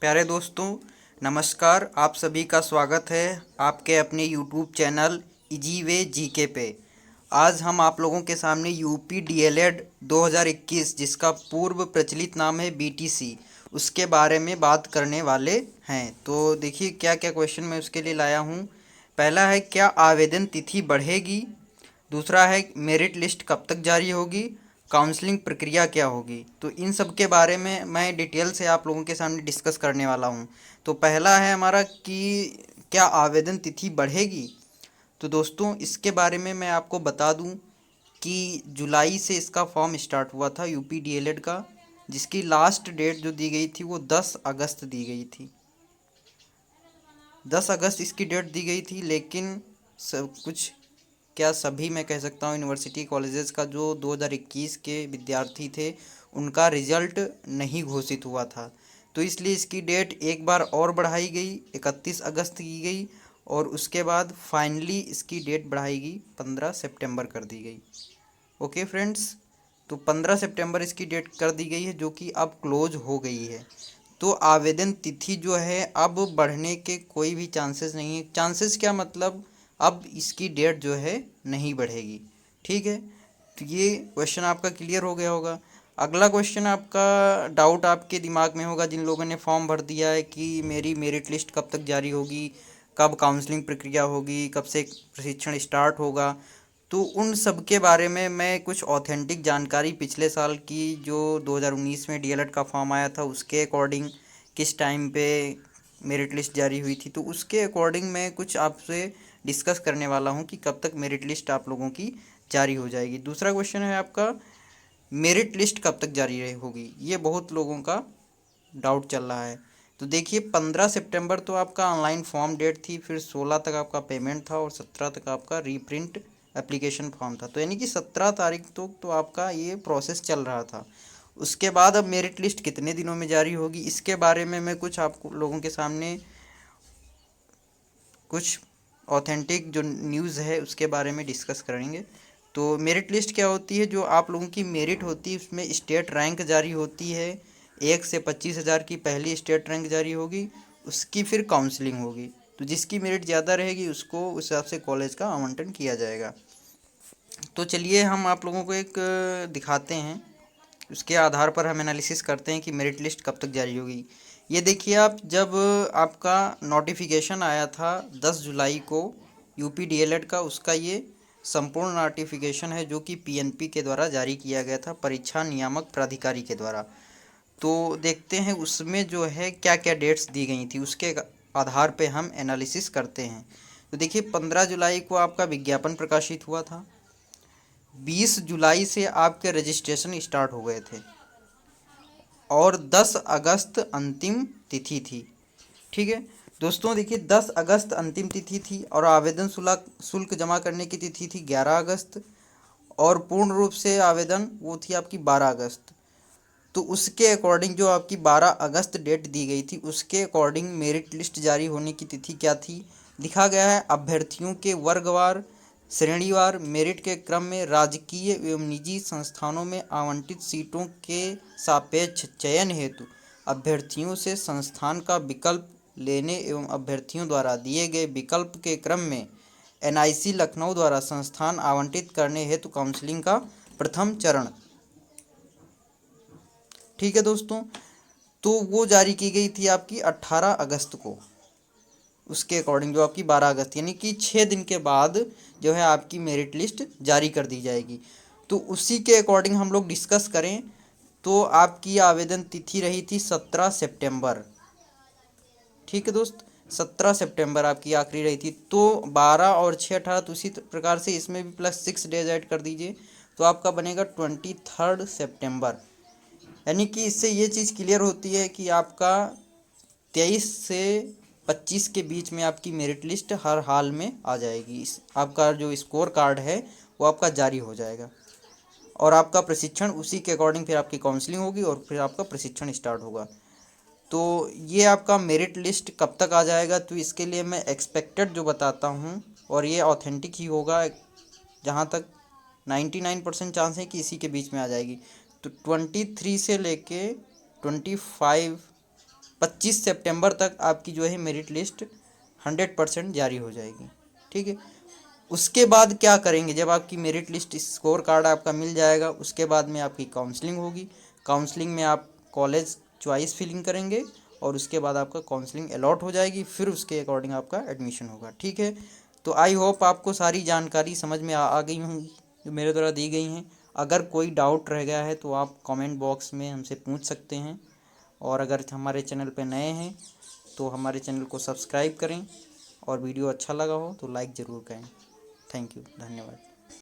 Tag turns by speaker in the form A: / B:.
A: प्यारे दोस्तों, नमस्कार। आप सभी का स्वागत है आपके अपने YouTube channel easy way GK पे। आज हम आप लोगों के सामने यूपी डीएलएड 2021 जिसका पूर्व प्रचलित नाम है बीटीसी, उसके बारे में बात करने वाले हैं। तो देखिए क्या क्या क्वेश्चन मैं उसके लिए लाया हूँ। पहला है, क्या आवेदन तिथि बढ़ेगी? दूसरा है, मेरिट लिस्ट कब तक जारी होगी? काउंसलिंग प्रक्रिया क्या होगी? तो इन सब के बारे में मैं डिटेल से आप लोगों के सामने डिस्कस करने वाला हूँ। तो पहला है हमारा कि क्या आवेदन तिथि बढ़ेगी? तो दोस्तों इसके बारे में मैं आपको बता दूं कि जुलाई से इसका फॉर्म स्टार्ट हुआ था यूपी डीएलएड का, जिसकी लास्ट डेट जो दी गई थी वो 10 अगस्त दी गई थी। 10 अगस्त इसकी डेट दी गई थी, लेकिन सब कुछ क्या सभी मैं कह सकता हूँ यूनिवर्सिटी कॉलेजेस का जो 2021 के विद्यार्थी थे उनका रिजल्ट नहीं घोषित हुआ था। तो इसलिए इसकी डेट एक बार और बढ़ाई गई, 31 अगस्त की गई, और उसके बाद फाइनली इसकी डेट बढ़ाई गई, 15 सितंबर कर दी गई। ओके फ्रेंड्स, तो 15 सितंबर इसकी डेट कर दी गई है, जो कि अब क्लोज हो गई है। तो आवेदन तिथि जो है अब बढ़ने के कोई भी चांसेस नहीं है। चांसेस क्या मतलब, अब इसकी डेट जो है नहीं बढ़ेगी। ठीक है, तो ये क्वेश्चन आपका क्लियर हो गया होगा। अगला क्वेश्चन आपका डाउट आपके दिमाग में होगा जिन लोगों ने फॉर्म भर दिया है कि मेरी मेरिट लिस्ट कब तक जारी होगी, कब काउंसलिंग प्रक्रिया होगी, कब से प्रशिक्षण स्टार्ट होगा। तो उन सब के बारे में मैं कुछ ऑथेंटिक जानकारी पिछले साल की जो 2019 में डीएलएड का फॉर्म आया था उसके अकॉर्डिंग किस टाइम पे मेरिट लिस्ट जारी हुई थी, तो उसके अकॉर्डिंग मैं कुछ आपसे डिस्कस करने वाला हूं कि कब तक मेरिट लिस्ट आप लोगों की जारी हो जाएगी। दूसरा क्वेश्चन है आपका, मेरिट लिस्ट कब तक जारी होगी? ये बहुत लोगों का डाउट चल रहा है। तो देखिए 15 सितंबर तो आपका ऑनलाइन फॉर्म डेट थी, फिर 16 तक आपका पेमेंट था और 17 तक आपका रीप्रिंट एप्लीकेशन फॉर्म था। तो यानी कि 17 तारीख तो आपका ये प्रोसेस चल रहा था। उसके बाद अब मेरिट लिस्ट कितने दिनों में जारी होगी, इसके बारे में मैं कुछ आप लोगों के सामने कुछ ऑथेंटिक जो न्यूज़ है उसके बारे में डिस्कस करेंगे। तो मेरिट लिस्ट क्या होती है? जो आप लोगों की मेरिट होती है उसमें स्टेट रैंक जारी होती है। 1 से 25,000 की पहली स्टेट रैंक जारी होगी, उसकी फिर काउंसलिंग होगी। तो जिसकी मेरिट ज़्यादा रहेगी उसको उस हिसाब से कॉलेज का आवंटन किया जाएगा। तो चलिए हम आप लोगों को एक दिखाते हैं, उसके आधार पर हम एनालिसिस करते हैं कि मेरिट लिस्ट कब तक जारी होगी। ये देखिए आप, जब आपका नोटिफिकेशन आया था 10 जुलाई को यूपी डीएलएड का, उसका ये संपूर्ण नोटिफिकेशन है जो कि पीएनपी के द्वारा जारी किया गया था, परीक्षा नियामक प्राधिकारी के द्वारा। तो देखते हैं उसमें जो है क्या क्या डेट्स दी गई थी, उसके आधार पे हम एनालिसिस करते हैं। तो देखिए 15 जुलाई को आपका विज्ञापन प्रकाशित हुआ था। 20 जुलाई से आपके रजिस्ट्रेशन स्टार्ट हो गए थे और 10 अगस्त अंतिम तिथि थी। ठीक है दोस्तों, देखिए 10 अगस्त अंतिम तिथि थी और आवेदन शुल्क जमा करने की तिथि थी 11 अगस्त, और पूर्ण रूप से आवेदन वो थी आपकी 12 अगस्त। तो उसके अकॉर्डिंग जो आपकी 12 अगस्त डेट दी गई थी उसके अकॉर्डिंग मेरिट लिस्ट जारी होने की तिथि क्या थी, लिखा गया है अभ्यर्थियों के वर्गवार श्रेणीवार मेरिट के क्रम में राजकीय एवं निजी संस्थानों में आवंटित सीटों के सापेक्ष चयन हेतु अभ्यर्थियों से संस्थान का विकल्प लेने एवं अभ्यर्थियों द्वारा दिए गए विकल्प के क्रम में एनआईसी लखनऊ द्वारा संस्थान आवंटित करने हेतु काउंसलिंग का प्रथम चरण। ठीक है दोस्तों, तो वो जारी की गई थी आपकी 18 अगस्त को। उसके अकॉर्डिंग जो आपकी 12 अगस्त यानी कि 6 दिन के बाद जो है आपकी मेरिट लिस्ट जारी कर दी जाएगी। तो उसी के अकॉर्डिंग हम लोग डिस्कस करें तो आपकी आवेदन तिथि रही थी 17 सितंबर। ठीक है दोस्त, 17 सितंबर आपकी आखिरी रही थी। तो 12 और 6 18, तो उसी प्रकार से इसमें भी +6 डेज ऐड कर दीजिए तो आपका बनेगा 23 सितंबर। यानी कि इससे ये चीज़ क्लियर होती है कि आपका 23 से 25 के बीच में आपकी मेरिट लिस्ट हर हाल में आ जाएगी। आपका जो स्कोर कार्ड है वो आपका जारी हो जाएगा और आपका प्रशिक्षण उसी के अकॉर्डिंग फिर आपकी काउंसलिंग होगी और फिर आपका प्रशिक्षण स्टार्ट होगा। तो ये आपका मेरिट लिस्ट कब तक आ जाएगा, तो इसके लिए मैं एक्सपेक्टेड जो बताता हूँ और ये ऑथेंटिक ही होगा, जहाँ तक 99% चांस है कि इसी के बीच में आ जाएगी। तो 23 से लेके 25 25 सितंबर तक आपकी जो है मेरिट लिस्ट 100% जारी हो जाएगी। ठीक है, उसके बाद क्या करेंगे, जब आपकी मेरिट लिस्ट स्कोर कार्ड आपका मिल जाएगा, उसके बाद में आपकी काउंसलिंग होगी। काउंसलिंग में आप कॉलेज चॉइस फिलिंग करेंगे और उसके बाद आपका काउंसलिंग अलॉट हो जाएगी, फिर उसके अकॉर्डिंग आपका एडमिशन होगा। ठीक है, तो आई होप आपको सारी जानकारी समझ में आ गई होंगी जो मेरे द्वारा दी गई हैं। अगर कोई डाउट रह गया है तो आप कमेंट बॉक्स में हमसे पूछ सकते हैं, और अगर हमारे चैनल पर नए हैं तो हमारे चैनल को सब्सक्राइब करें, और वीडियो अच्छा लगा हो तो लाइक ज़रूर करें। थैंक यू, धन्यवाद।